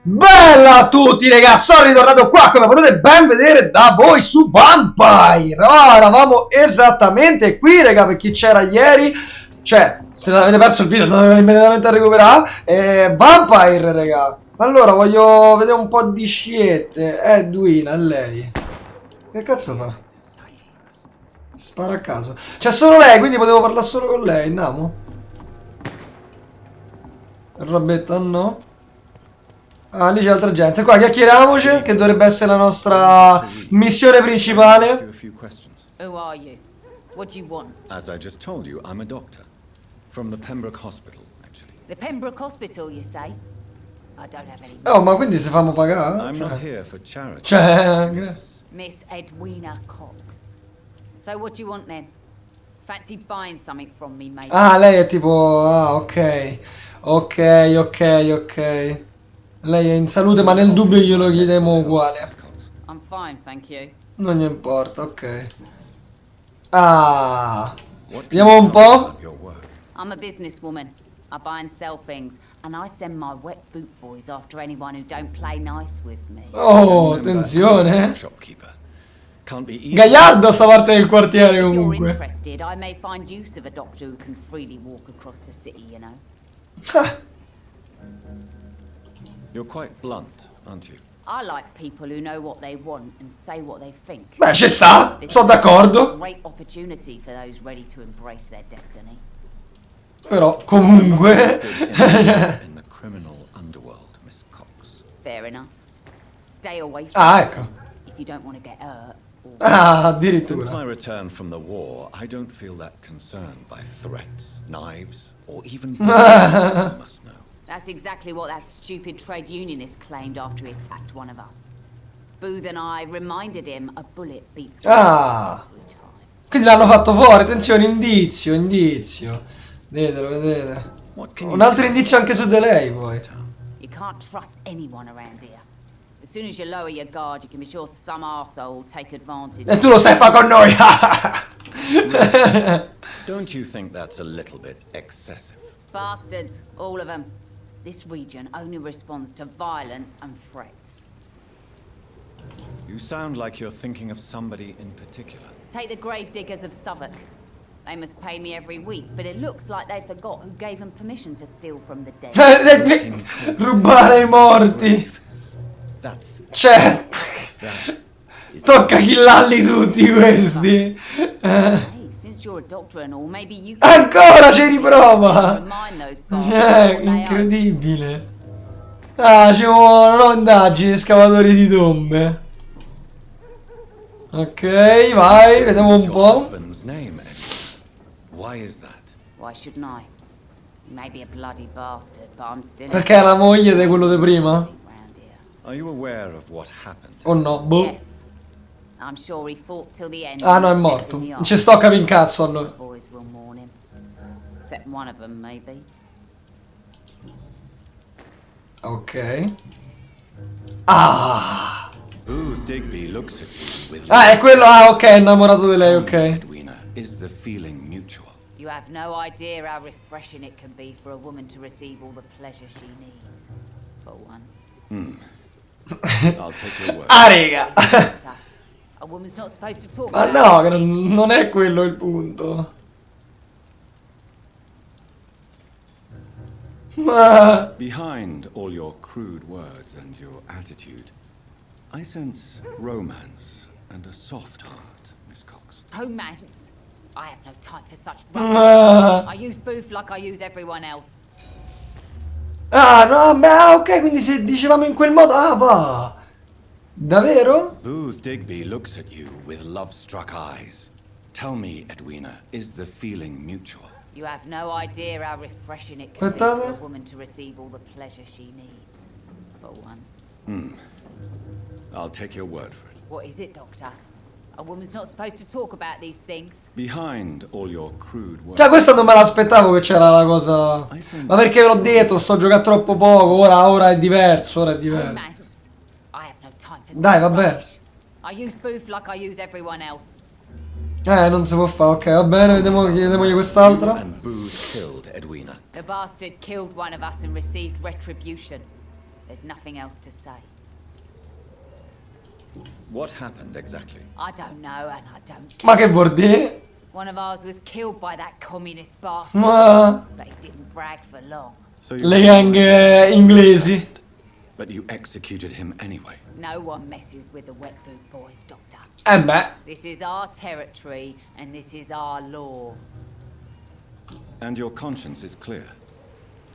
Bella a tutti ragazzi, sono ritornato qua come potete ben vedere da voi su Vampyr. Eravamo esattamente qui raga, per chi c'era ieri, cioè se non avete perso il video non dovete immediatamente recuperare. Vampyr raga. Allora voglio vedere un po' di sciette. Edwina, è lei. Che cazzo fa? Spara a caso. C'è solo lei, quindi potevo parlare solo con lei, andiamo. Robetta no. Ah, lì c'è altra gente. Qua chiacchieriamoci, che dovrebbe essere la nostra missione principale. Who are you? What do you want? As I just told you, I'm a doctor. From the Pembroke Hospital, actually. The Pembroke Hospital, you say? I don't have any... Oh, ma quindi se famo pagare? I'm not here for charity. Cioè... Miss Edwina Cox. So what do you want then? Fancy buying something from me, mate? Ah, lei è tipo... Ah, ok. Ok. Lei è in salute, ma nel dubbio glielo chiediamo uguale. I'm fine, thank you. Non gli importa, ok. Ah. Vediamo un po'. I'm a businesswoman. I buy and sell things, and I send my wet boot boys after anyone who don't play nice with me. Oh, attenzione. Gagliardo sta parte del quartiere If you're comunque. interested, I may find use of a doctor who can freely walk across the city, you know. You're quite blunt, aren't you? I like people who know what they want and say what they think. Beh, ci sta, sono d'accordo. Great opportunity for those ready to embrace their destiny. Però, comunque... In the criminal underworld, Miss Cox. Fair enough. Stay away from Ah, ecco. if you don't want to get hurt. Ah, Since my addirittura. return from the war, I don't feel that concerned by threats, knives, or even bullets, you must know. That's exactly what that stupid trade unionist claimed after he attacked one of us. Booth and I reminded him a bullet beats one Ah. every time. Quindi l'hanno fatto fuori, attenzione, indizio. Vedete. Un altro indizio anche su di lei, poi. You can't trust anyone around here. As soon as you lower your guard, you can be sure some arsehole will take advantage. E tu lo stai a fare con noi. Don't you think that's a little bit excessive? Bastards, all of them. This region only responds to violence and threats. You sound like you're thinking of somebody in particular. Take the gravediggers of Southwark. They must pay me every week, but it looks like they forgot who gave them permission to steal from the dead. Rubare i morti. That's Cioè, that is tocca killarli tutti questi. Hey, since you're a doctor and all, maybe you Ancora ci riprova. remind those bastards what they are. Incredibile. Ah, ci vogliono indagini, scavatori di tombe. Ok, vai, vediamo un your po'. husband's name, Edward. Why is that? Why shouldn't I? He may be a bloody bastard, but I'm still Perché è la moglie di quello di prima? round here. Are you aware of what happened? O no? Boh. Yes. I'm sure he fought till the end. Ah no, è and morto. left in the Non ci sto a capire in cazzo allora. The boys will mourn him. Except one of them, maybe. Ok. Ah. Booth Digby looks at you with Ah, è quello. Ah, ok, è innamorato di lei, ok. Edwina, is the feeling mutual? You have no idea how refreshing it can be for a woman to receive all the pleasure she needs. For once. I'll take your word. Ah, raga. Doctor, a woman's not supposed to talk Ma about no, che these things. non è quello il punto. Ma... Behind all your crude words and your attitude, I sense romance and a soft heart, Miss Cox. Romance? I have no time for such Ma... rubbish. I use Booth like I use everyone else. Ah, no, beh, ok, quindi se dicevamo in quel modo... Ah, va. Davvero? Booth Digby looks at you with love-struck eyes. Tell me, Edwina, is the feeling mutual? You have no idea how refreshing it can be for Aspettate. a woman to receive all the pleasure she needs. For once. I'll take your word for it. What is it, Doctor? A woman's not supposed to talk about these things. Behind all your crude words, Cioè, questo non me l'aspettavo che c'era la cosa... Ma perché ve l'ho detto, sto giocando troppo poco, ora è diverso, ora è diverso. Romance? I have no time for Dai, such vabbè. rubbish. I use Booth like I use everyone else. Non si può fare, ok, va bene, vediamogli quest'altra. and Booth killed Edwina. The bastard killed one of us and received retribution. There's nothing else to say. What happened exactly? I don't know, and I don't care. Ma che vuol dire? One of ours was killed by that communist bastard. Ma... But he didn't brag for long. So you Le gang inglesi. But you executed him anyway. No one messes with the wet boot boys, Doctor. Beh. This is our territory, and this is our law. And your conscience is clear.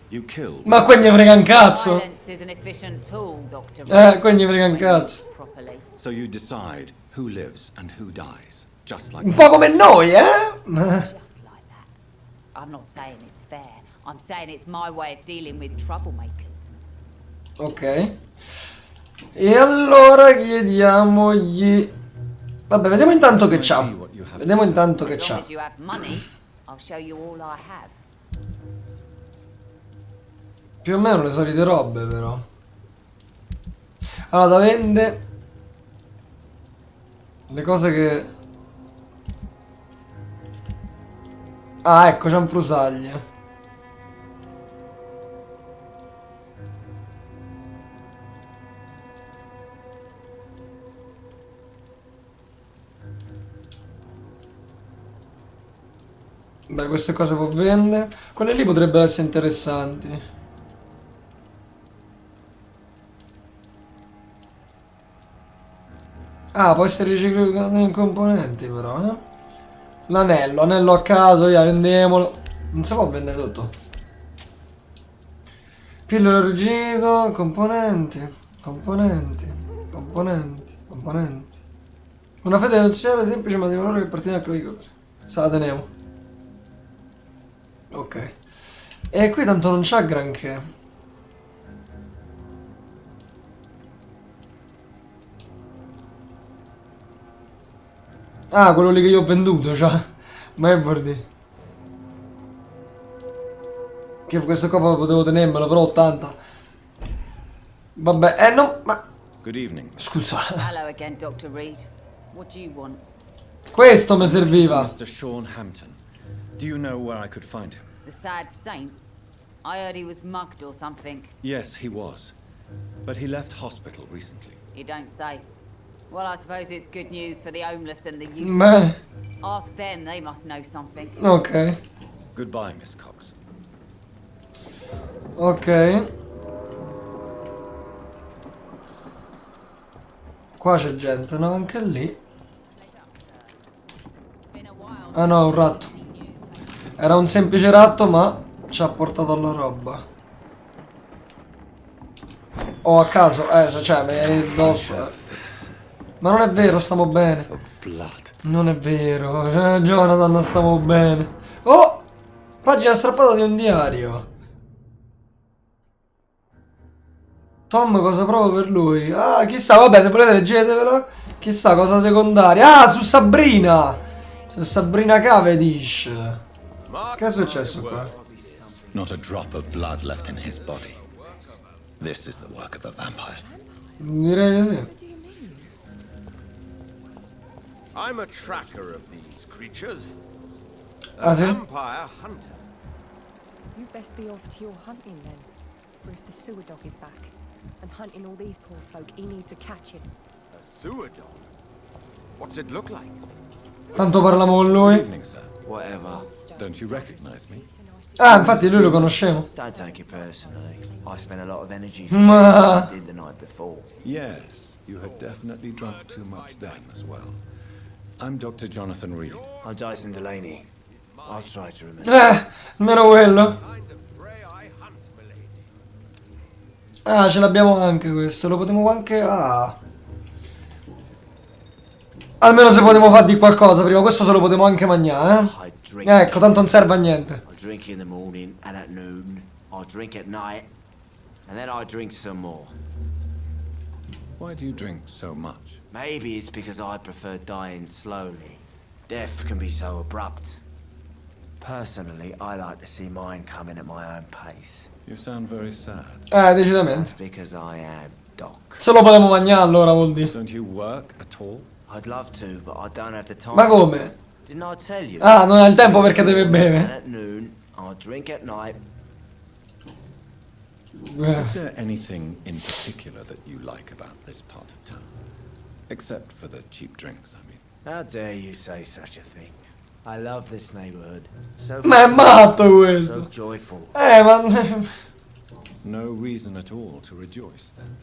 You killed. Ma qua ne frega un cazzo. Violence is an efficient tool, Doctor. Qua ne frega un cazzo. Properly. So you decide who lives and who dies, just like Un po' come noi, eh? Just like that. I'm not saying it's fair. I'm saying it's my way of dealing with troublemakers. Ok. E allora chiediamogli... Vabbè, vediamo intanto che c'ha. Vediamo intanto che As long c'ha. as you have money, I'll show you all I have. Più o meno le solite robe, però. Allora, da vende... Le cose che... Ah, ecco, c'è un frusaglie. Beh, queste cose può vendere. Quelle lì potrebbero essere interessanti. Ah, può essere riciclato in componenti però, eh? L'anello, anello a caso, via, vendiamolo. Non si può vendere tutto. Pillole arrugginito, componenti, componenti, componenti, componenti. Una fede nuziale semplice ma di valore che appartiene a quei cosi. Se la teniamo. Ok. E qui tanto non c'ha granché. Ah, quello lì che io ho venduto, cioè. Ma è vuol dire. Che questo qua potevo tenermelo, però 80. Vabbè, no, ma... Good evening. Scusa. Hello again, Dr. Reed. What do you want? Questo mi serviva. Mr. Sean Hampton. Do you know where I could find him? The sad saint? I heard he was mugged or something. Yes, he was. But he left hospital recently. You don't say. Well, I suppose it's good news for the homeless and the Beh, useless. Ask them, they must know something. ok. Goodbye, Miss Cox. Ok. Qua c'è gente, no? Anche lì. Ah no, è un ratto. Era un semplice ratto, ma ci ha portato alla roba. Oh, a caso, cioè, mi viene addosso. Ma non è vero, stiamo bene. Non è vero, Jonathan, stiamo bene. Oh! Pagina strappata di un diario. Tom cosa provo per lui? Ah, chissà, vabbè, se volete leggetevelo. Chissà cosa secondaria. Ah, su Sabrina! Su Sabrina Cavendish. Che è successo qua? Not a drop of blood left in his body. This is the work of a vampire. Direi di sì. I'm a tracker of these creatures. Ah, sì? Vampire hunter. You best be off to your hunting then. For if the sewer dog is back and hunting all these poor folk, he needs to catch him. A sewer dog? What's it look like? Tanto parliamo con Good lui. evening, sir. Whatever. Don't you recognize me? Ah, infatti lui lo conoscevo. Don't take it personally. I spent a lot of energy Ma- I did the night before. Yes, you had definitely drunk too much then as well. I'm Dr. Jonathan Reed. I'm Dyson Delaney. I'll try to remember. Almeno quello. Kind of prey I hunt, milady. Ah, ce l'abbiamo anche questo. Lo potevo anche... Ah. Almeno se potevo fare di qualcosa prima. Questo se lo potevo anche mangiare, I drink. Ecco, tanto non serve a niente. I drink in the morning and at noon. I drink at night. And then I drink some more. Why do you drink so much? Maybe it's because I prefer dying slowly. Death can be so abrupt. Personally, I like to see mine coming at my own pace. You sound very sad. Decisamente. That's because I am Doc. Se lo potevo mangiare allora vuol dire. Don't you work at all? I'd love to, but I don't have the time. Ma come? Didn't I tell you? Ah, non ha il tempo perché deve And bere. at noon, I drink at night. Is there anything in particular that you like about this part of town? Except for the cheap drinks, I mean. How dare you say such a thing? I love this neighborhood. So Ma è matto so questo. joyful. Ma... No reason at all to rejoice, then.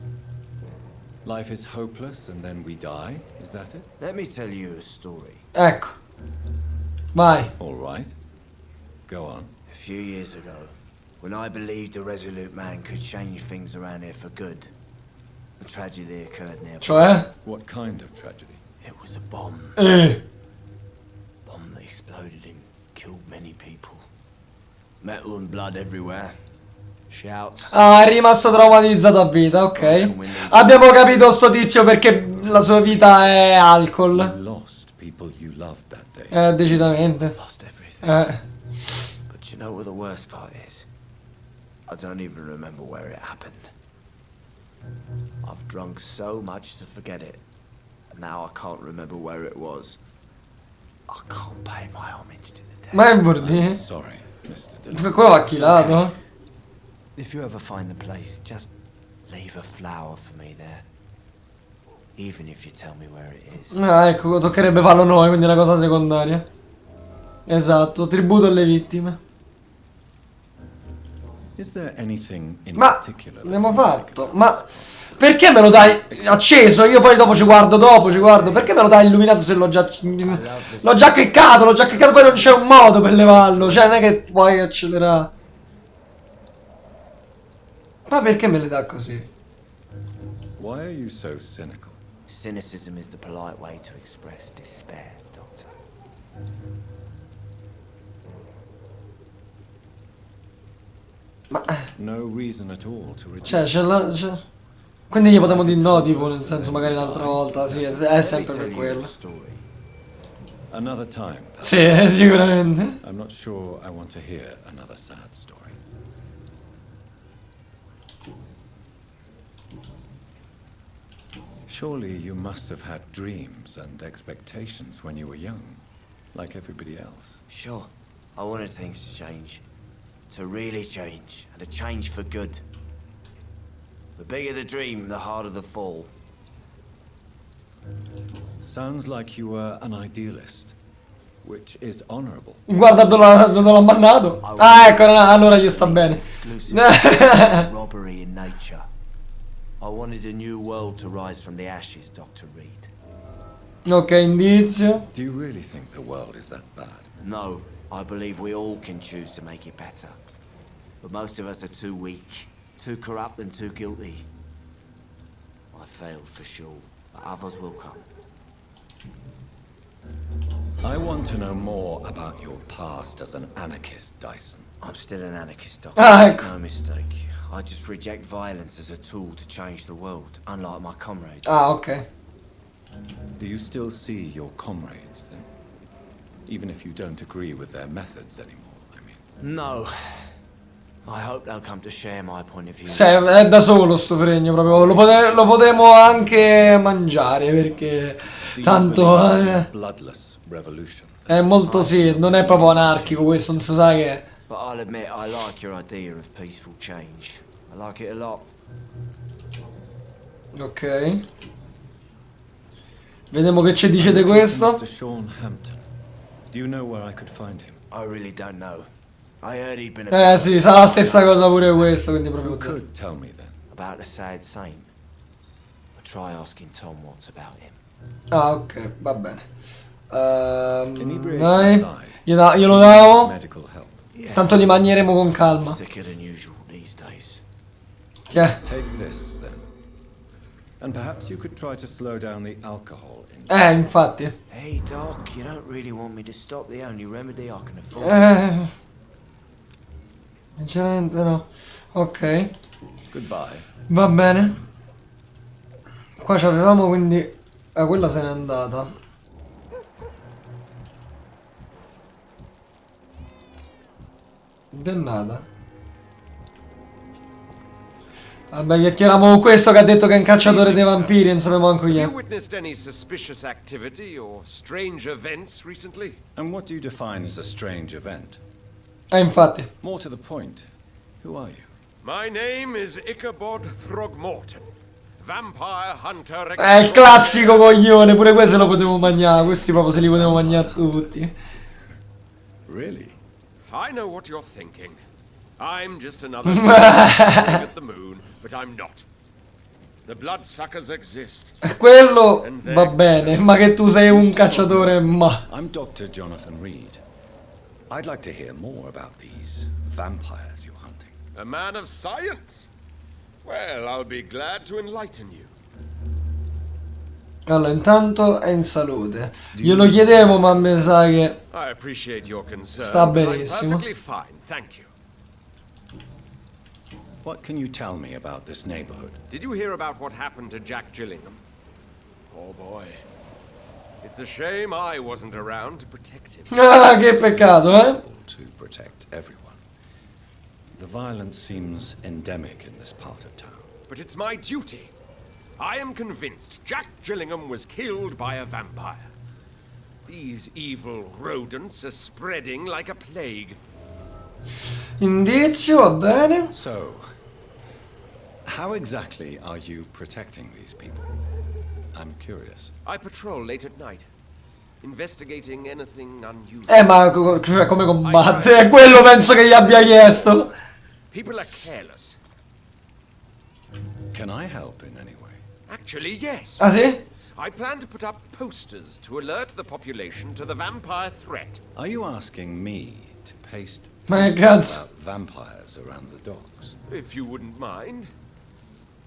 Life is hopeless and then we die, is that it? Let me tell you a story. Ecco. Vai. All right. Go on. A few years ago, when I believed a resolute man could change things around here for good, a tragedy occurred nearby. Cioè? What kind of tragedy? It was a bomb. Bomb that exploded and killed many people. Metal and blood everywhere. Shouts. Ah, è rimasto traumatizzato a vita, ok. Abbiamo capito sto tizio perché la sua vita è You alcol. lost people you loved that day. Decisamente. Lost everything. Eh. But you know what the worst part is? I don't even remember where it happened. I've drunk so much to forget it. Now I can't remember where it was. I can't pay my homage to the dead. Ma è bordi? Sorry, Mr. Dillon. Quello va chilato. If you ever find the place, just leave a flower for me there. Even if you tell me where it is. Ah, ecco, toccherebbe farlo noi, quindi è una cosa secondaria. Esatto, tributo alle vittime. Is there anything in Ma particular? l'abbiamo fatto. Ma perché me lo dai acceso? Io poi dopo ci guardo, Perché me lo dai illuminato se l'ho già cliccato, poi non c'è un modo per levarlo. Cioè non è che puoi accelerare. Ma perché me le dà così? Why are you so cynical? Cynicism is the polite way to express despair, Doctor. Ma No reason at all to cioè rejoice. quindi gli potremmo dire no, tipo nel senso magari un'altra volta, sì, è sempre per quello. Another time. perhaps. Sì, sicuramente. I'm not sure I want to hear another sad story. Surely you must have had dreams and expectations when you were young, like everybody else. Sure, I wanted things to change. To really change, and to change for good. The bigger the dream, the harder the fall. Sounds like you were an idealist, which is honorable. Guarda dove l'ho mandato. Ah, ecco, allora gli sta bene. Exclusive robbery in nature. I wanted a new world to rise from the ashes, Dr. Reed. Ok, indizio. Do you really think the world is that bad? No, I believe we all can choose to make it better. But most of us are too weak, too corrupt and too guilty. I failed for sure, but others will come. I want to know more about your past as an anarchist, Dyson. I'm still an anarchist, Doctor. Ah, ecco. No mistake. I just reject violence as a tool to change the world, unlike my comrades. Ah, ok. Do you still see your comrades, then? Even if you don't agree with their methods anymore, I mean. No. I hope they'll come to share my point of view. È da solo sto fregno proprio. Lo potremo anche mangiare perché tanto Bloodless revolution. è molto sì, non è proprio anarchico questo, non si sa che è. But I'll admit I like your idea of peaceful change. I like it a lot. Ok. Vediamo che ci dice di questo. Mr. Sean Hampton. Do you know where I could find him? I really don't know. I heard he'd been a Sì, sarà la stessa cosa pure questo, quindi proprio You così. could tell me then. about the sad saint. I'll try asking Tom what's about him. Ah, ok, va bene. Inebriation Dai. aside, Glielo davo. medical help. Yes. Tanto li manieremo con calma. Sicker than usual these days. Tiè. Take this then. And perhaps you could try to slow down the alcohol in. Infatti. Hey Doc, you don't really want me to stop the only remedy I can afford. Sinceramente no. Ok. Goodbye. Va bene. Qua c'avevamo quindi. Quella se n'è andata. Dennata. Vabbè, chiacchieriamo con questo che ha detto che è un cacciatore dei vampiri, non sappiamo manco chi Have è. you witnessed any suspicious activity or strange events recently? And what do you define as a strange event? Infatti. More to the point, who are you? My name is Ichabod Throgmorton, Vampire Hunter. È il classico coglione, pure questo lo potevo mangiare, questi proprio se li potevo mangiare tutti. Really? I know what you're thinking. I'm just another guy at the moon, but I'm not. The bloodsuckers exist. Quello va bene, ma che tu sei un cacciatore, ma... I'm Dr. Jonathan Reed. I'd like to hear more about these vampires you're hunting. A man of science. Well, I'll be glad to enlighten you. Allora, intanto è in salute. Glielo chiedevo, ma mi sa che... I appreciate your concern. Sta but I'm benissimo. perfectly fine, thank you. What can you tell me about this neighborhood? Did you hear about what happened to Jack Gillingham? Oh boy. It's a shame I wasn't around to protect him. Ah, che peccato, eh? Possible to protect everyone. The violence seems endemic in this part of town. But it's my duty. I am convinced Jack Gillingham was killed by a vampire. These evil rodents are spreading like a plague. Indizio, va bene. So, how exactly are you protecting these people? I'm curious. I patrol late at night, investigating anything unusual. Ma cioè, come combatte? È quello penso che gli abbia chiesto. People are careless. Can I help in any way? Actually, yes. Ah sì? I plan to put up posters to alert the population to the vampire threat. Are you asking me to paste My posters God. about vampires around the docks? If you wouldn't mind.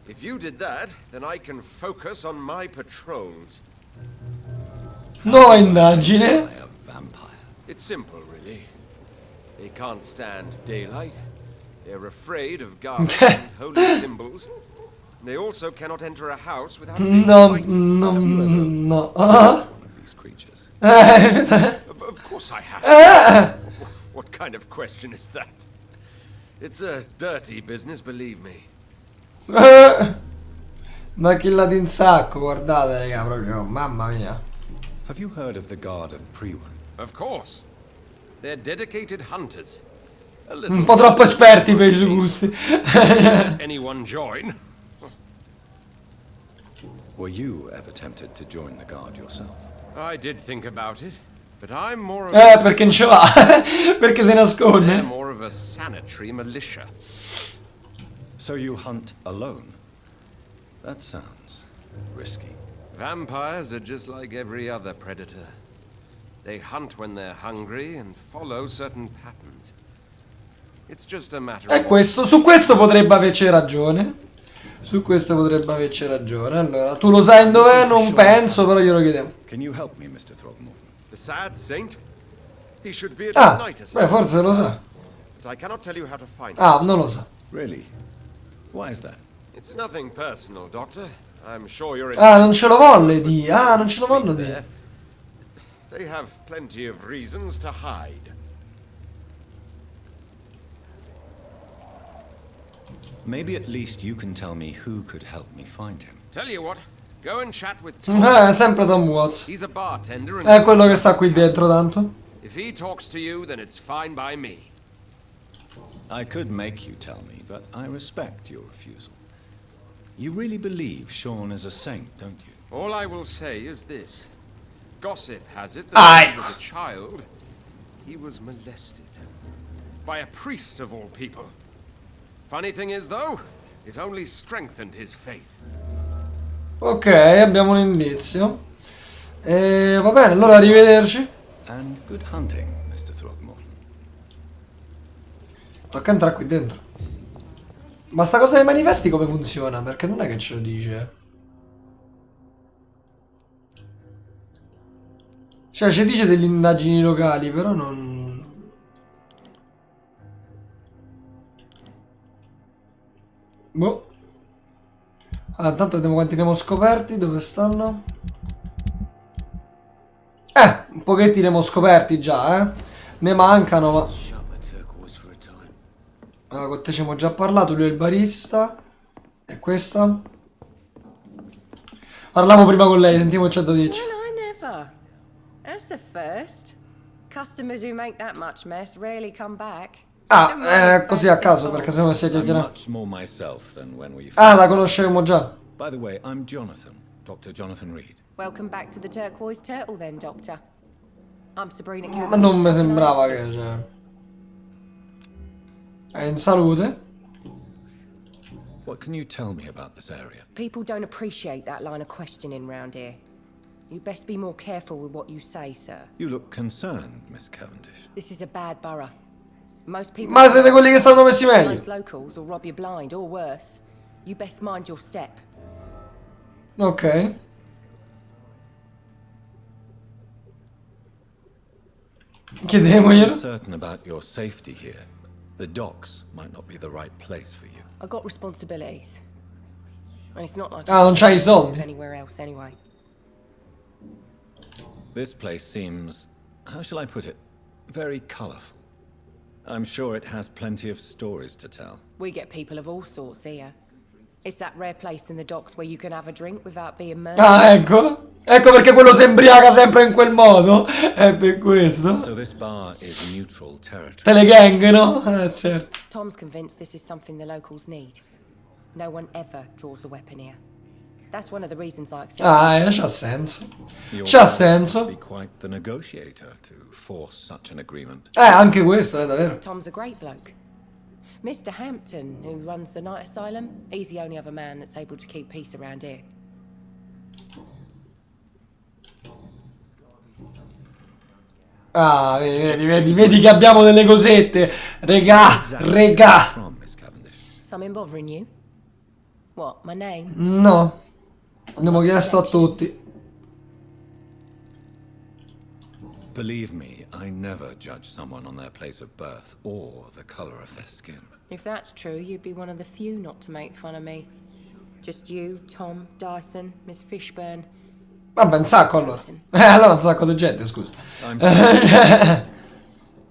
If you did that, then I can focus on my patrols. Nuova indagine. By a vampire. It's simple, really. They can't stand daylight. They're afraid of garlands and holy symbols. They also cannot enter a house without being No, invited. no. One of these creatures. Of course I have. What kind of question is that? It's a dirty business, believe me. Ma killati in sacco, guardate raga, proprio, mamma mia. Have you heard of the Guard of Priwen? Of course. They're dedicated hunters. A Un little po' troppo esperti per i suoi gusti. let anyone join. Were you ever tempted to join the Guard yourself? I did think about it, but I'm more of a Perché non ce l'ha? Perché si they're nasconde? more of a sanitary militia. So you hunt alone? That sounds risky. Vampires are just like every other predator. They hunt when they're hungry and follow certain patterns. It's just a matter E of questo, su questo potrebbe averci ragione. Su questo potrebbe averci ragione. Allora, tu lo sai dov'è? Non penso, però glielo chiedevo. Can you help me, Mr. Throgmorton? the sad saint. He should be at Ah, his night as beh, forse lo sa. But I cannot tell you how to find Ah, it. non lo sa. Really? Why is that? It's nothing personal, Doctor. I'm sure you're Ah, non ce lo volle di. Ah, non ce lo voglio di. there. They have plenty of reasons to hide. Maybe at least you can tell me who could help me find him. Tell you what, go and chat with Tom. Sempre Tom Watts. He's a bartender and È quello che sta qui dentro, tanto. if he talks to you, then it's fine by me. I could make you tell me, but I respect your refusal. You really believe Sean is a saint, don't you? All I will say is this. Gossip has it that when he was a child, he was molested. By a priest of all people. Funny thing is, though, it only strengthened his faith. Ok, abbiamo un indizio. Va bene, allora arrivederci. And good hunting, Mr. Throgmorton. Tocca entrare qui dentro. Ma sta cosa dei manifesti come funziona? Perché non è che ce lo dice. Cioè, ci dice delle indagini locali, però non... Boh. Ah, intanto vediamo quanti ne abbiamo scoperti. Dove stanno? Un pochetti ne abbiamo scoperti già, Ne mancano, ma... Allora, con te ci abbiamo già parlato, lui è il barista. E questa? Parliamo prima con lei, sentiamo il 110. Well, I never. That's a first. Customers who make that much mess rarely come back. Ah, così a caso, perché se no si è I'm chiacchierato. much more myself than when we Ah, la first- conoscevamo già. By the way, I'm Jonathan, Dr. Jonathan Reed. Welcome back to the Turquoise Turtle then, Doctor. I'm Sabrina Ma Cavendish. non mi How can I sembrava help you? che... Cioè... È in salute. What can you tell me about this area? People don't appreciate that line of questioning round here. You best be more careful with what you say, sir. You look concerned, Miss Cavendish. This is a bad borough. Most people... Ma siete quelli che stanno messi meglio. Most locals will rob you blind, or worse. You best mind your step. Ok. I'm Chiediamoglielo. certain about your safety here. The docks might not be the right place for you. I got responsibilities. And it's not like Ah, non c'hai i live soldi. anywhere else anyway. This place seems, how shall I put it, very colorful. I'm sure it has plenty of stories to tell. We get people of all sorts here. It's that rare place in the docks where you can have a drink without being murdered. Ah, ecco. Ecco perché quello si imbriaca sempre in quel modo. È per questo. So this bar is neutral territory. Per le gang, no? Certo. Tom's convinced this is something the locals need. No one ever draws a weapon here. That's one of the reasons I accept. C'ha senso. Your C'ha boss senso. must be quite the negotiator to force such an agreement. Anche questo è davvero. Tom's a great bloke. Mr. Hampton, who runs the night asylum, he's the only other man that's able to keep peace around here. Ah, vedi che abbiamo delle cosette. Regà, regà. From Miss Cavendish. Something bothering you? What, my name? No. Abbiamo chiesto a tutti. Believe me, I never judge someone on their place of birth or the color of their skin. If that's true, you'd be one of the few not to make fun of me. Just you, Tom, Dyson, Miss Fishburne. Vabbè, un sacco allora. Allora un sacco di gente, scusa. I'm sorry.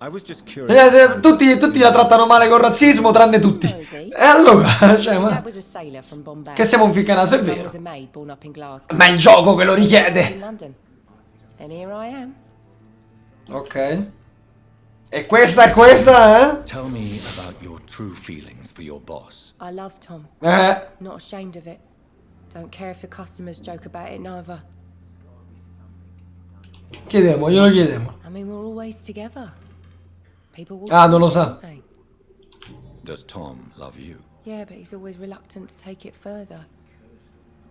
I was just curious. Tutti la trattano male col razzismo, tranne tutti. E allora, cioè, My ma... dad was a sailor from Bombay. Che siamo un ficcanaso, è Mum vero. was a maid born up in Glasgow. Ma è il gioco che lo In richiede. London. And here I am. Ok. E questa è questa, eh? Tell me about your true feelings for your boss. I love Tom. Not ashamed of it. Don't care if the customers joke about it neither. Chiediamo, glielo chiediamo. I mean, we're always together. People will... Ah, non lo sa. Hey. Does Tom love you? Yeah, but he's always reluctant to take it further.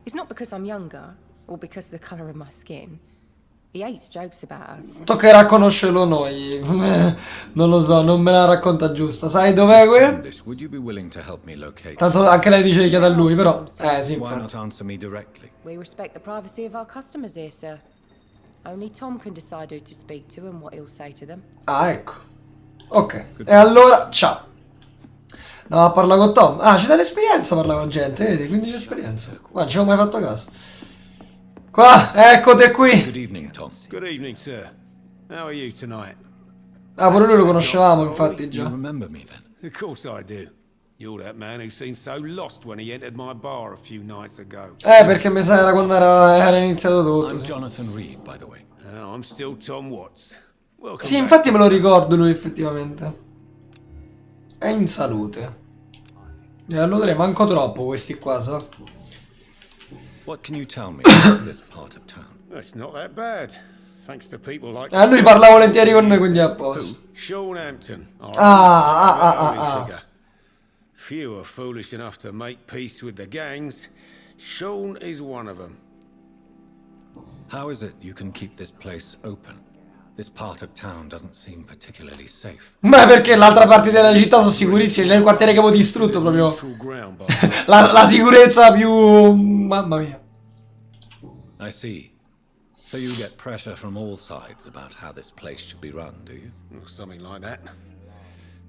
It's not because I'm younger, or because of the colour of my skin. He hates jokes about us. Toccherà conoscerlo noi. Non lo so, non me la racconta giusta. Sai dov'è qui? Cavendish, would you be willing to help me locate? Tanto anche lei dice di chiedere a lui, però... sì, Why infatti. not answer me directly? We respect the privacy of our customers here, sir. Only Tom can decide who to speak to and what he'll say to them. Ah, ecco. Ok. E allora, ciao. No, a parlare con Tom. Ah, ci dà l'esperienza parlare con gente, vedi? 15 esperienza. Ma non ci avevo mai fatto caso. Qua, eccote qui. Good evening, Tom. Good evening, sir. How are you tonight? Ah, pure lui lo conoscevamo, infatti, You già. remember me then? Of course I do. You're that man who seemed so lost when he entered my bar a few nights ago. Perché mi sa era quando era iniziato tutto. I'm Sì. Jonathan Reed, by the way. I'm still Tom Watts. Welcome Sì, back. infatti me lo ricordo lui, effettivamente. È in salute. E allora manco troppo questi qua, sa? What can you tell me about this part of town? It's not that bad. Thanks to people like Lui parla volentieri con noi, quindi è a posto. Sean Hampton. our Ah. only figure. Few are foolish enough to make peace with the gangs. Sean is one of them. How is it you can keep this place open? This part of town doesn't seem particularly safe. Ma perché l'altra parte della città sono sicurissimi, c'è il quartiere che avevo distrutto proprio. Neutral ground, but La sicurezza più... Mamma mia. I see. So you get pressure from all sides about how this place should be run, do you? or something like that.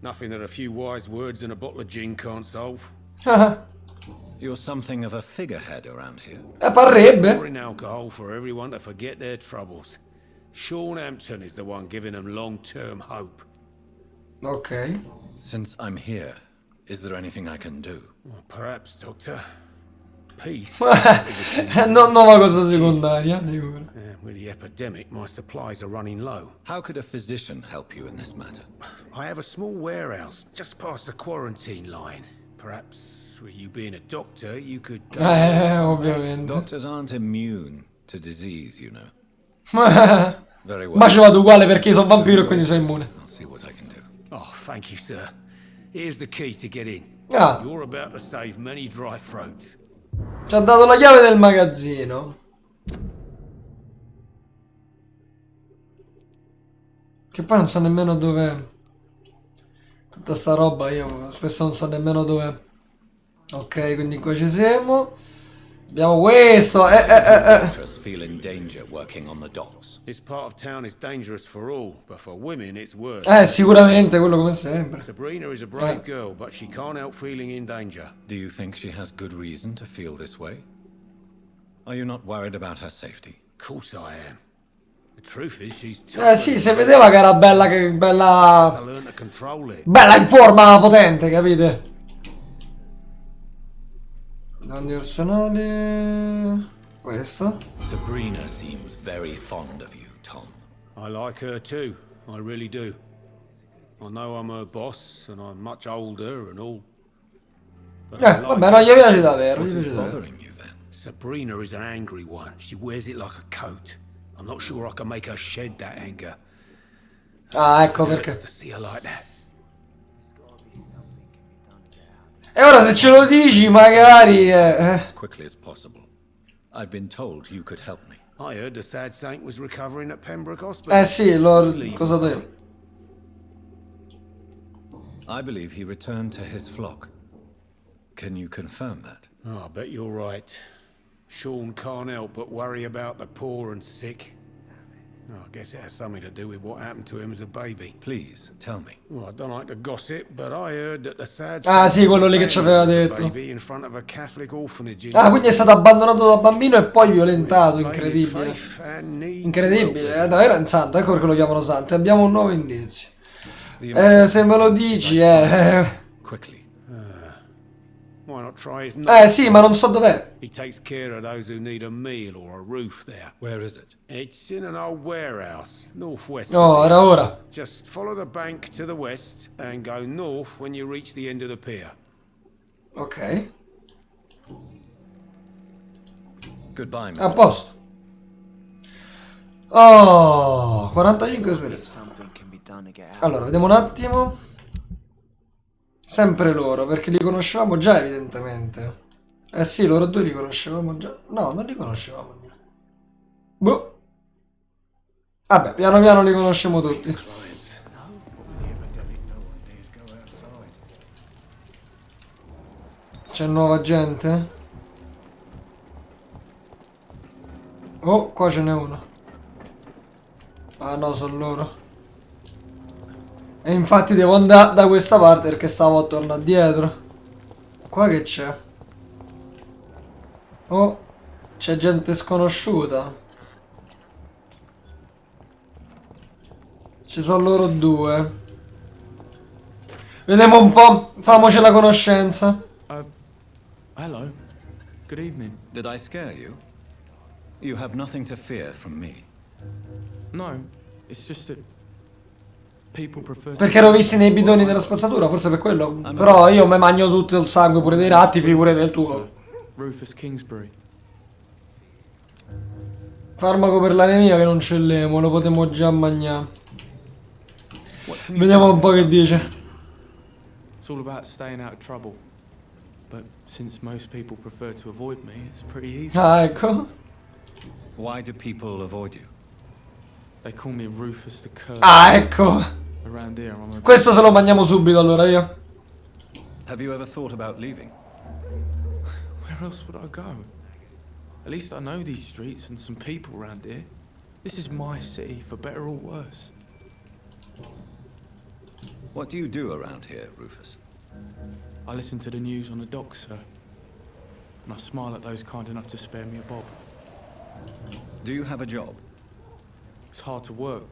Nothing that a few wise words and a bottle of gin can't solve. You're something of a figurehead around here. Parrebbe. Pouring alcohol for everyone to forget their troubles. Sean Hampton is the one giving them long-term hope. Ok. Since I'm here, is there anything I can do? Well, perhaps, Doctor. peace. Nuova cosa secondaria, sicuro. With the epidemic, my supplies are running low. How could a physician help you in this matter? I have a small warehouse just past the quarantine line. Perhaps, with you being a doctor, you could go ovviamente. Doctors aren't immune to disease, you know. Very well. Ma ci vado uguale perché io sono vampiro e quindi sono immune. I'll see what I can do. Oh, thank you, sir. Here's the key to get in. Ah, You're about to save many dry throats. ci ha dato la chiave del magazzino. Che poi non so nemmeno dove. Tutta sta roba io spesso non so nemmeno dove. Ok, quindi qua ci siamo. Abbiamo questo. Feel in danger working on the docks. This part of town is dangerous for all, but for women it's worse. Sicuramente, quello come sempre. Sabrina is a brave girl, but she can't help feeling in danger. Do you think she has good reason to feel this way? Are you not worried about her safety? Of course I am. The truth is she's tough. Sì, si vedeva che era bella, I bella learned to control it. in forma, potente, capite? Danni personali. Questo. Sabrina seems very fond of you, Tom. I like her too. I really do. I know I'm her boss and I'm much older and all. But I like Vabbè, non gli piace davvero. What Gli is piace davvero. bothering you then? Sabrina is an angry one. She wears it like a coat. I'm not sure I can make her shed that anger. Ah, ecco It hurts perché. to see her like that. E ora se ce lo dici, magari. As quickly as possible. I've been told you could help me. I heard the sad saint was recovering at Pembroke Hospital. Sì, cosa devo? I believe he returned to his flock. Can you confirm that? Oh, I bet you're right. Sean can't help but worry about the poor and sick. Oh, I guess it has something to do with what happened to him as a baby. Please, tell me. Well, I don't like to gossip, but I heard that the sad Sì, quello lì che ci aveva detto. baby in front of a Catholic orphanage in Quindi è stato abbandonato da bambino e poi violentato, incredibile. Incredibile, è davvero un santo, ecco perché lo chiamano santo. E abbiamo un nuovo indizio. Se me lo dici, Quickly. Why not try his sì, ma non so dov'è. He takes care of those who need a meal or a roof there. Where is it? It's in an old warehouse, northwest. Oh, era ora. Just follow the bank to the west and go north when you reach the end of the pier. Ok. Goodbye, Mr. A posto. Oh, 45 esperienze. Allora, vediamo un attimo. Sempre loro, perché li conoscevamo già evidentemente. Sì, loro due li conoscevamo già. No, non li conoscevamo già. Boh. Vabbè, piano piano li conosciamo tutti. C'è nuova gente? Oh, qua ce n'è uno. Ah no, sono loro. E infatti devo andare da questa parte perché stavo a tornare dietro. Qua che c'è? Oh, c'è gente sconosciuta. Ci sono loro due. Vediamo un po', famoci la conoscenza. Hello. Good evening. Did I scare you? You have nothing to fear from me. No, it's just that people prefer. Perché ero visti nei bidoni della spazzatura, forse per quello. Però io mi mangio tutto il sangue pure dei ratti, figure del tuo. Rufus Kingsbury. Farmaco per l'anemia che non ce l'emo, lo potremmo già mangiare. Vediamo un po' che dice. It's all about staying out of trouble. But since most people prefer to avoid me, it's pretty easy. Ah, ecco. Why do people avoid you? They call me Rufus the Cursed. Ah, ecco. Around here, I'm a... Questo se lo mangiamo subito allora io. Have you ever thought about leaving? Where else would I go? At least I know these streets and some people around here. This is my city, for better or worse. What do you do around here, Rufus? I listen to the news on the docks, sir. And I smile at those kind enough to spare me a bob. Do you have a job? It's hard to work,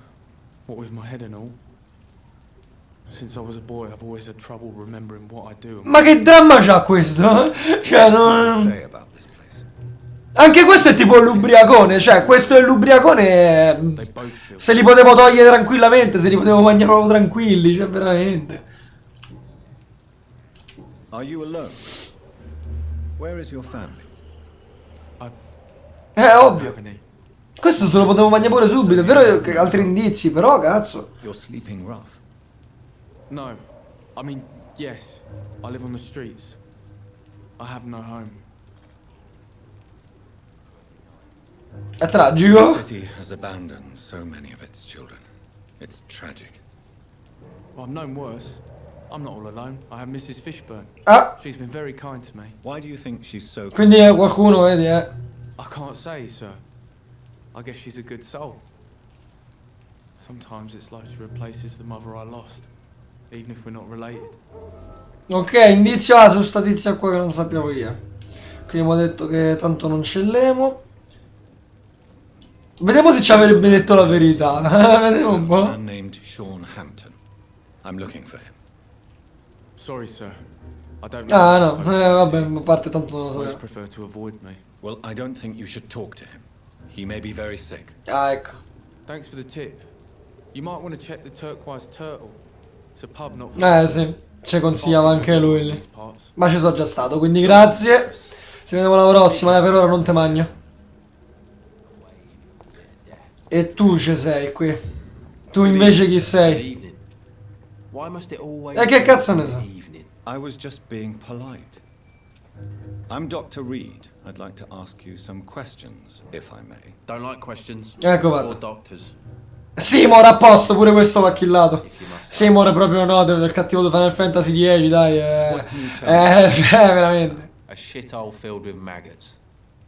what with my head and all. Since I was a boy, I've always had trouble remembering what I do. Ma che dramma c'ha questo? Cioè, non... Say about this place. Anche questo è tipo l'ubriacone, cioè questo è l'ubriacone. Se li potevo togliere tranquillamente, se li potevo mangiare proprio tranquilli, cioè veramente. Are you alone? Where is your family? Ovvio. Questo se lo potevo mangiare pure subito, è vero che altri indizi, però cazzo. You're sleeping rough. No, I mean, yes. I live on the streets. I have no home. È tragico. The city has abandoned so many of its children. It's tragic. Well, I've known worse. I'm not all alone. I have Mrs. Fishburne. Ah, She's been very kind to me. Why do you think she's so... quindi qualcuno, vedi, I can't say, sir. I guess she's a good soul. Sometimes it's like she replaces the mother I lost, even if we're not related. Ok, indizio A su sta tizia qua che non sappiamo chi è. Quindi abbiamo detto che tanto non ce l'emo. Vediamo se ci avrebbe detto la verità. Vediamo un A po'. man named Sean Hampton. I'm looking for him. Sorry, sir. I don't know. Ah no, vabbè, a parte tanto non lo I always sapevo. prefer to avoid me. Well, I don't think you should talk to him. He may be very sick. Ah, ecco. Thanks for the tip. You might want to check the Turquoise Turtle. It's a pub not Sì, ci consigliava anche lui lì. these parts. Ma ci sono già stato, quindi grazie. Ci vediamo la prossima, per ora non te magno. E tu ci sei qui. Tu invece chi sei? E che cazzo ne so? I was just being polite. I'm Dr. Reed. I'd like to ask you some questions, if I may. Don't like questions. Ecco Or vado. doctors. Seymour a posto, pure questo va killato. Seymour è proprio no, del cattivo di Final Fantasy X, dai. Cioè, veramente. A shithole filled with maggots.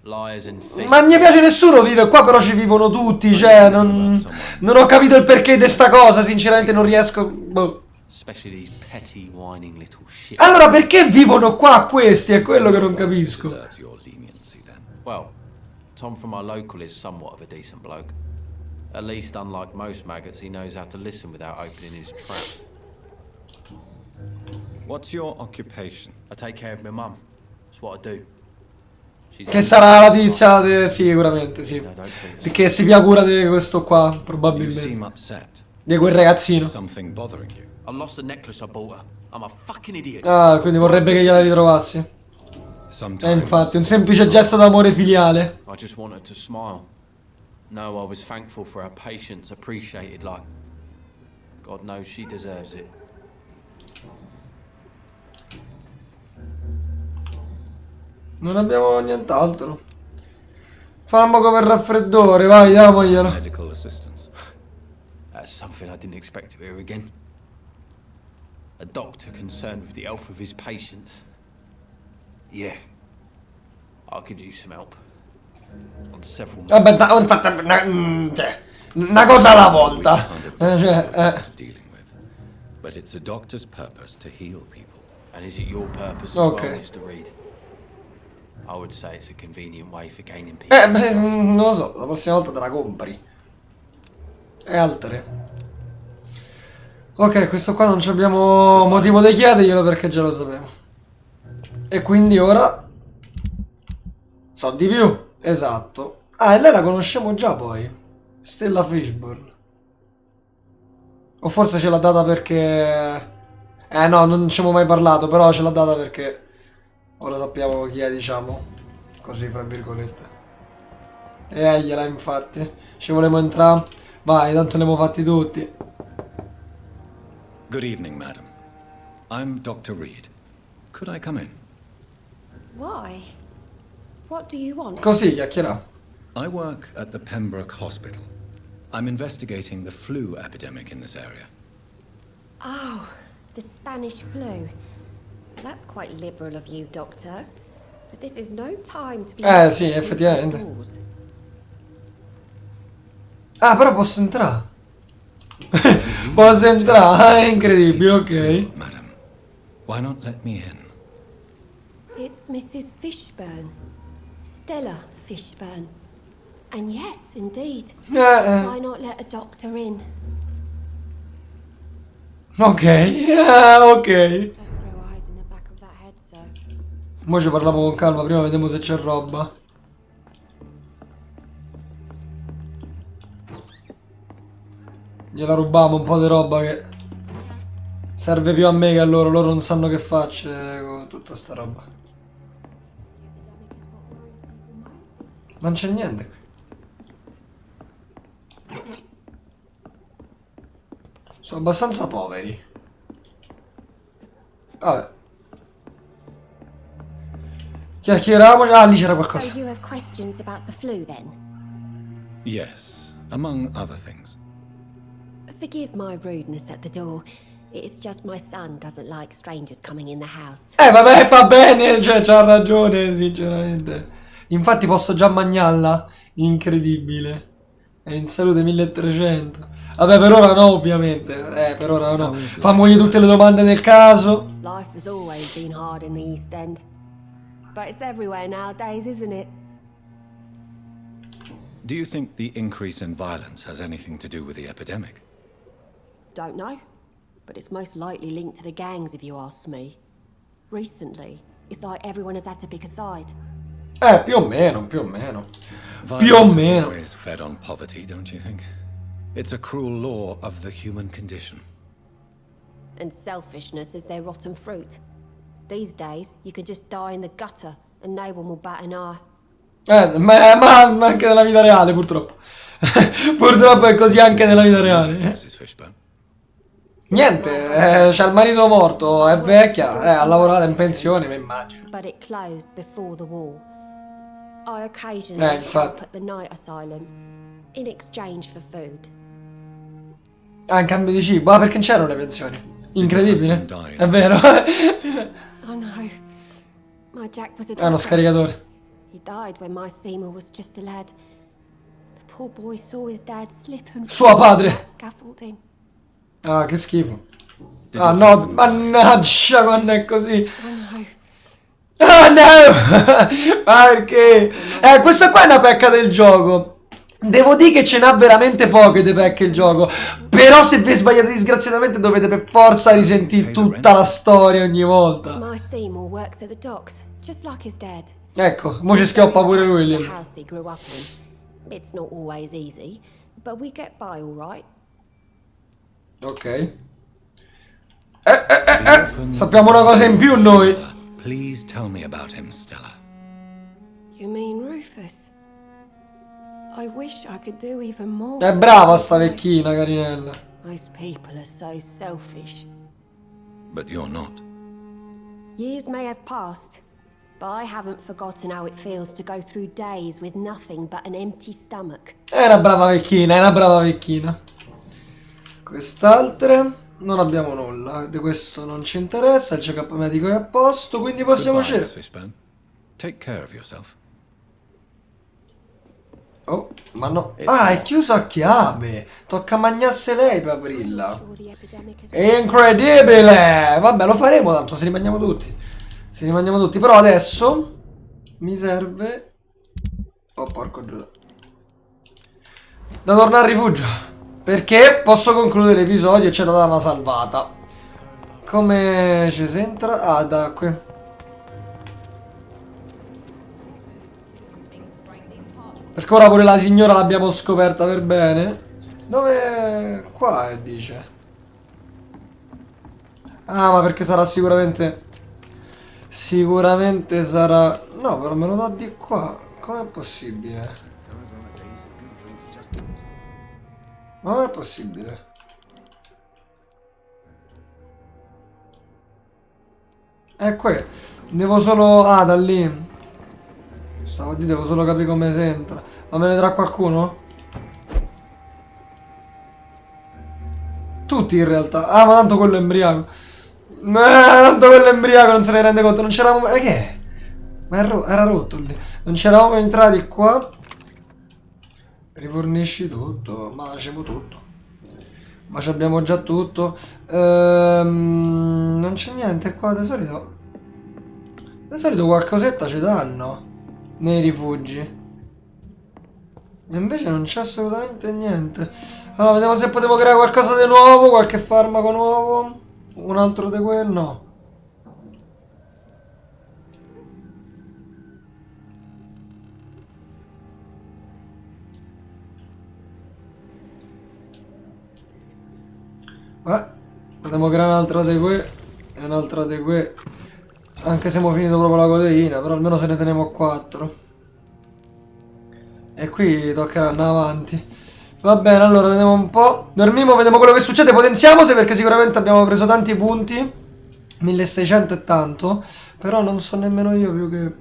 Liars and thieves. Ma non mi piace nessuno vive qua, però ci vivono tutti, cioè, non ho capito il perché di sta cosa, sinceramente non riesco. Boh. Especially these petty, whining little shit. Allora, perché vivono qua questi? È quello che non capisco. Deserves your leniency, then. Well, Tom from our local is somewhat of a decent bloke. At least, unlike most maggots, he knows how to listen without opening his trap. What's your occupation? I take care of my mum. That's what I do. She's Che sarà la tizia, sì, sicuramente, sì. No, don't think so. Che si pia cura di questo qua, You probabilmente. seem upset. Di quel ragazzino. Something bothering you? I lost the necklace I bought her. I'm a fucking idiot. Ah, quindi vorrebbe che gliela ritrovassi. Sometimes. Infatti, un semplice gesto d'amore filiale. I just wanted to smile. No, I was thankful for her patience, appreciated like... God knows she deserves it. Non abbiamo nient'altro. Farmaco per raffreddore, vai, damoglielo. Medical assistance. That's something I didn't expect to hear again. A doctor concerned with the health of his patients. Yeah. I could use some help. On several... Vabbè, cioè, una cosa alla volta. Kind of doctor Cioè, you're used to dealing with. But it's a doctor's purpose to heal people. And is it your purpose as Okay. well, Mr. Reed? I would say it's a convenient way for gaining people. beh, non lo so, la prossima volta te la compri. E altre. Ok, questo qua non abbiamo motivo di chiederglielo perché già lo sapevo. E quindi ora... So di più. Esatto. Ah, e lei la conosciamo già poi. Stella Fishburne. O forse ce l'ha data perché... no, non ci abbiamo mai parlato, però ce l'ha data perché... Ora sappiamo chi è, diciamo. Così, fra virgolette. E gliela, infatti. Ci volevamo entrare. Vai, tanto ne abbiamo fatti tutti. Good evening, madam. I'm Dr. Reed. Could I come in? Why? What do you want? Così, chiacchierà. I work at the Pembroke Hospital. I'm investigating the flu epidemic in this area. Oh, the Spanish flu. That's quite liberal of you, Doctor. But this is no time to be... Sì, effettivamente. Ah, però posso entrare. Posso entrare, è incredibile, ok. Madam, why not let me in? It's Mrs. Fishburne. Stella Fishburne. And yes, indeed. Why not let a doctor in? Ok, ok. Just grow eyes in the back of that head, sir. Mo ci parliamo con calma, prima vediamo se c'è roba. Gliela rubiamo un po' di roba che serve più a me che a loro. Loro non sanno che faccio con tutta sta roba. Ma non c'è niente qui. Sono abbastanza poveri. Vabbè. Chiacchieriamoci. Ah, lì c'era qualcosa. So you have questions about the flu then? Yes, among other things. Forgive my rudeness at the door. It's just my son doesn't like strangers coming in the house. Vabbè, fa bene, cioè, c'ha ragione, sinceramente. Infatti posso già mangiarla. Incredibile. È in salute 1300. Vabbè, per ora no, ovviamente. Per ora no. Famogli tutte le domande del caso. Life has always been hard in the East End. But it's everywhere nowadays, isn't it? Do you think the increase in violence has anything to do with the epidemic? Don't know. But it's most likely linked to the gangs, if you ask me. Recently, it's like everyone has had to pick a side. Più o meno, più o meno. Violence Più o is meno. always fed on poverty, don't you think? It's a cruel law of the human condition. And selfishness is their rotten fruit. These days, you can just die in the gutter and no one will bat an eye. Ma anche nella vita reale, purtroppo. Purtroppo è così anche nella vita reale. Mrs. Fishburne. Niente, c'ha il marito morto, è vecchia, ha lavorato in pensione, mi immagino. But it closed before the war. I occasionally help infatti. at the night asylum in exchange for food. Ah, in cambio di cibo? Ah, perché non c'erano le pensioni. Incredibile. È vero. Oh no. My Jack was a È uno doctor. scaricatore. He died when my Seymour was just a lad. The poor boy saw his dad slip and Suo fall padre. on that scaffolding. Ah, che schifo. Ah no, mannaggia quando è così. Oh no. Oh no! Ma perché? Questa qua è una pecca del gioco. Devo dire che ce n'ha veramente poche di pecche il gioco. Però se vi sbagliate disgraziatamente dovete per forza risentire tutta la storia ogni volta. My Seymour works at the docks, just like his dad. Ecco, mo ci schioppa pure lui The lì. house he grew up in. It's not always easy, but we get by all right. Ok. Sappiamo una cosa in più noi. Please tell me about him, Stella. You mean Rufus? I wish I could do even more. È brava sta vecchina, carinella. Most people are so selfish. But you're not. Years may have passed, but I haven't forgotten how it feels to go through days with nothing but an empty stomach. È una brava vecchina, è una brava vecchina. Quest'altre non abbiamo nulla. Di questo non ci interessa. Il check-up medico è a posto, quindi possiamo Goodbye, uscire. Miss Fishburne. Take care of yourself. Oh, ma no. Ah, è chiuso a chiave. Tocca mangiasse lei per aprirla. Sure the epidemic has Incredibile! Vabbè, lo faremo tanto, se li mangiamo tutti. Se li mangiamo tutti. Però adesso mi serve... Oh, porco Giuda. Da tornare al rifugio. Perché posso concludere l'episodio e c'è da dare una salvata. Come ci si entra? Ah, da qui. Perché ora pure la signora l'abbiamo scoperta per bene. Dove... Qua dice. Ah, ma perché sarà sicuramente... Sicuramente sarà... No, però me lo dà di qua. Com'è possibile? Ma com'è possibile? Qui. Devo solo... Ah, da lì. Stavo a dire, devo solo capire come si entra. Ma me ne vedrà qualcuno? Tutti in realtà. Ah, ma tanto quello è embriaco. Tanto quello è embriaco, non se ne rende conto. Non c'eravamo... che è? Ma era rotto lì. Non c'eravamo entrati qua. Rifornisci tutto. Ma facciamo tutto. Ma ci abbiamo già tutto. Non c'è niente qua. Di solito... Di solito qualcosetta ci danno. Nei rifugi. E invece non c'è assolutamente niente. Allora, vediamo se potevo creare qualcosa di nuovo. Qualche farmaco nuovo. Un altro di quello. No. Potremmo creare un'altra di qui e un'altra di qui. Anche se abbiamo finito proprio la codeina, però almeno se ne teniamo 4. E qui toccherà andare avanti. Va bene, allora vediamo un po'. Dormiamo, vediamo quello che succede. Potenziamose perché sicuramente abbiamo preso tanti punti. 1600 e tanto. Però non so nemmeno io più che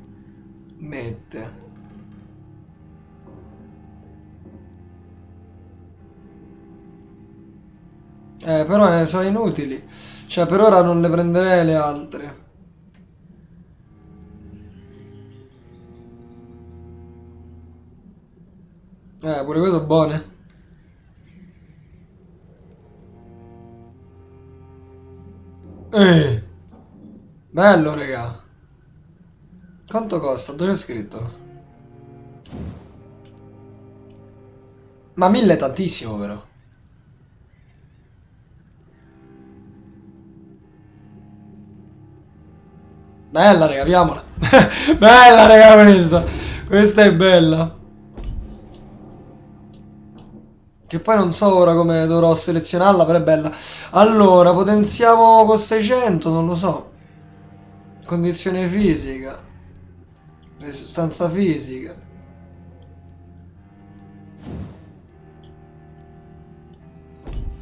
mette. Però sono inutili. Cioè per ora non le prenderei le altre. Pure queste sono buone. Bello, raga. Quanto costa? Dove c'è scritto? Ma 1000 è tantissimo, però. Bella, raga, apriamola. Bella, raga, questa. Questa è bella. Che poi non so ora come dovrò selezionarla, però è bella. Allora, potenziamo con 600, non lo so. Condizione fisica. Resistenza fisica.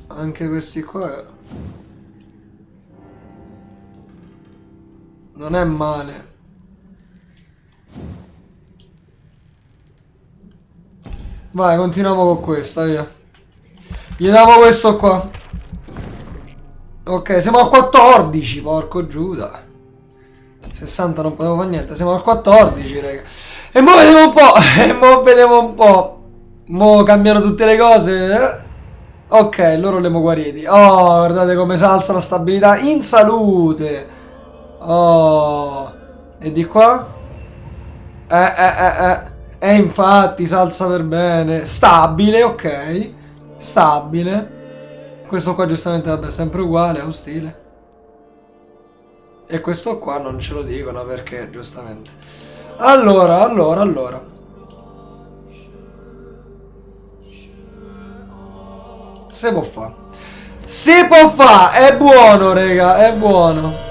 Anche questi qua. Non è male. Vai, continuiamo con questa, via. Gli diamo questo qua. Ok, siamo a 14, porco Giuda. 60 non potevo fare niente, siamo a 14, raga. E mo vediamo un po'. E mo vediamo un po'. Mo cambiano tutte le cose. Ok, loro li abbiamo guariti. Oh, guardate come si alza la stabilità in salute. Oh. E di qua? Infatti si alza per bene. Stabile, ok. Stabile. Questo qua giustamente vabbè è sempre uguale, ostile. E questo qua non ce lo dicono perché giustamente. Allora. Si può fare. Si può fare. È buono, raga, è buono.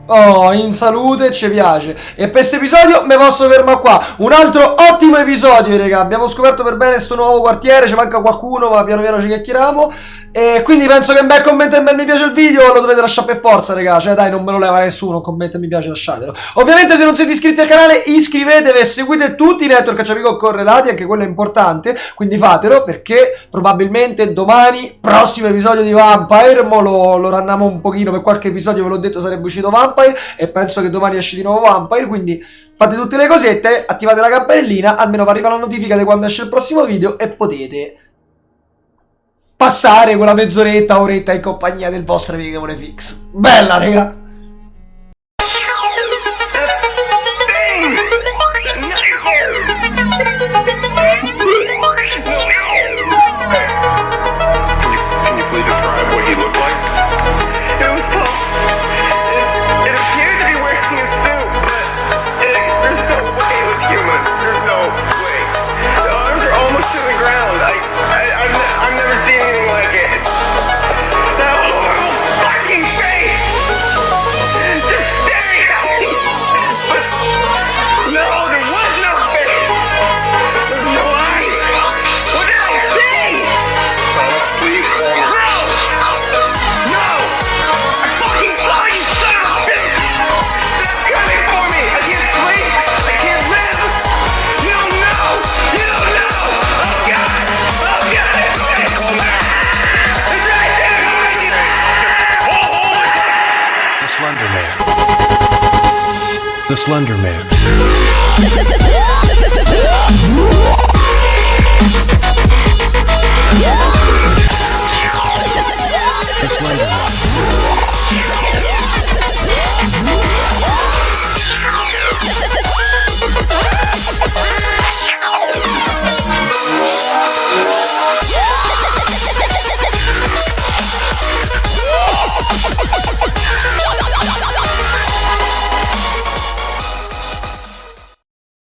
Oh, in salute, ci piace. E per questo episodio mi posso fermare qua. Un altro ottimo episodio, raga. Abbiamo scoperto per bene sto nuovo quartiere. Ci manca qualcuno, ma piano piano ci chiacchieriamo. E quindi penso che un bel commento e un bel mi piace il video lo dovete lasciare per forza, raga. Cioè dai, non me lo leva nessuno. Un commento e mi piace, lasciatelo. Ovviamente se non siete iscritti al canale iscrivetevi e seguite tutti i network amico correlati. Anche quello è importante. Quindi fatelo perché probabilmente domani prossimo episodio di Vampyr. Mo lo ranniamo un pochino. Per qualche episodio ve l'ho detto sarebbe uscito Vampyr. E penso che domani esce di nuovo Vampyr. Quindi fate tutte le cosette, attivate la campanellina, almeno vi arriva la notifica di quando esce il prossimo video e potete passare quella mezz'oretta, oretta in compagnia del vostro amichevole fix. Bella, raga! The Slender Man.